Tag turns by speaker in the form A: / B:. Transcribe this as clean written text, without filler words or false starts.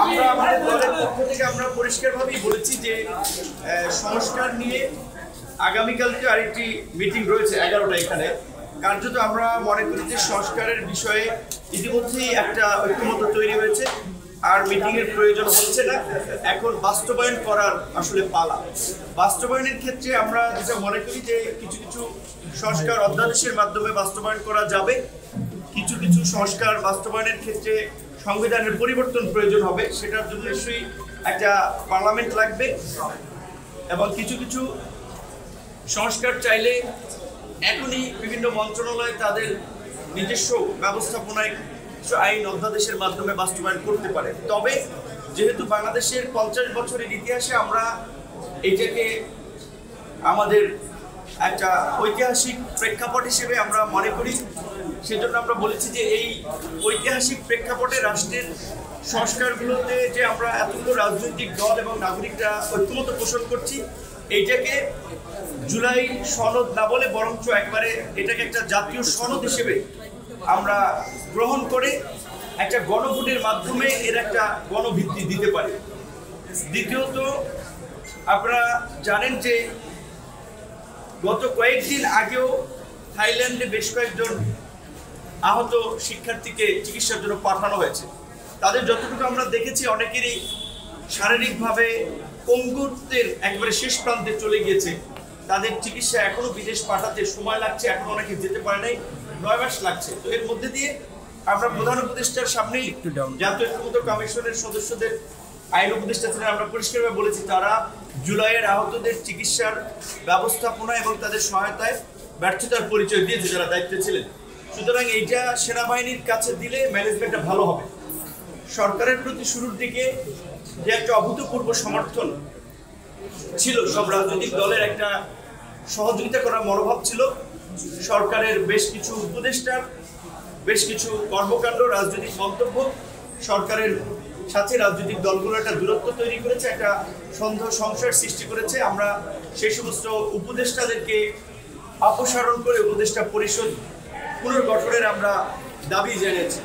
A: আমরা আমাদের দলের পক্ষ থেকে আমরা পরিষ্কারভাবেই বলেছি যে সংস্কার নিয়ে আগামীকালকে আরেকটি মিটিং রয়েছে 11টা এখানে। কার্যত আমরা মনে করি যে সংস্কারের বিষয়ে ইতিমধ্যেই একটা ঐক্যমত্য তৈরি হয়েছে, আর মিটিং এর প্রয়োজন হচ্ছে না। এখন বাস্তবায়ন করার আসলে পালা। বাস্তবায়নের ক্ষেত্রে আমরা যেটা মনে করি যে কিছু কিছু সংস্কার অধ্যাদেশের মাধ্যমে বাস্তবায়ন করা যাবে, কিছু কিছু সংস্কার বাস্তবায়নের ক্ষেত্রে সংবিধানের পরিবর্তন প্রয়োজন হবে, সেটার জন্য নিশ্চয়ই একটা পার্লামেন্ট লাগবে, এবং কিছু কিছু সংস্কার চাইলে এখনই বিভিন্ন মন্ত্রণালয় তাদের নিজস্ব ব্যবস্থাপনায় কিছু আইন অধ্যাদেশের মাধ্যমে বাস্তবায়ন করতে পারে। তবে যেহেতু বাংলাদেশের 50 বছরের ইতিহাসে আমরা এইটাকে আমাদের একটা ঐতিহাসিক প্রেক্ষাপট হিসেবে আমরা মনে করি, সেজন্য আমরা বলেছি যে এই ঐতিহাসিক প্রেক্ষাপটে রাষ্ট্রের সংস্কারগুলোতে যে আমরা এতগুলো রাজনৈতিক দল এবং নাগরিকরা ঐক্যমত পোষণ করছি, এইটাকে জুলাই সনদ না বলে বরঞ্চ একবারে এটাকে একটা জাতীয় সনদ হিসেবে আমরা গ্রহণ করে একটা গণভোটের মাধ্যমে এর একটা গণভিত্তি দিতে পারি। দ্বিতীয়ত, আপনারা জানেন যে গত কয়েকদিন আগেও থাইল্যান্ডে বেশ কয়েকজন আহত শিক্ষার্থীকে চিকিৎসার জন্য পাঠানো হয়েছে। তাদের যতটুকু আমরা দেখেছি অনেকেরই শারীরিকভাবে পঙ্গুত্বের একবারে শেষ প্রান্তে চলে গিয়েছে। তাদের চিকিৎসা এখনো বিদেশ পাঠাতে সময় লাগছে, এখন অনেকে যেতে পারে নাই, 9 মাস লাগছে। তো এর মধ্যে দিয়ে আমরা প্রধান উপদেষ্টার সামনেই জাতীয় ঐক্যমত্য কমিশনের সদস্যদের আইন উপদেষ্টা ছিলেন, আমরা পরিষ্কারভাবে বলেছি তারা জুলাইয়ের আহতদের চিকিৎসার ব্যবস্থাপনা এবং তাদের সহায়তায় ব্যর্থতার পরিচয় দিয়েছে যারা দায়িত্বে ছিলেন। সুতরাং এইটা সেনাবাহিনীর কাছে দিলে ম্যানেজমেন্টটা ভালো হবে। সরকারের প্রতি শুরুর দিকে যে একটা অভূতপূর্ব সমর্থন ছিল, সব রাজনৈতিক দলের একটা সহযোগিতা করার মনোভাব ছিল। সরকারের বেশ কিছু উপদেষ্টার বেশ কিছু কর্মকাণ্ড, রাজনৈতিক মন্তব্য সরকারের সাথে রাজনৈতিক দলগুলো একটা দূরত্ব তৈরি করেছে, একটা সন্দেহ সংশয়ের সৃষ্টি করেছে। আমরা সেই সমস্ত উপদেষ্টাদেরকে অপসারণ করে উপদেষ্টা পরিষদ পুনর্গঠনের আমরা দাবি জানিয়েছি।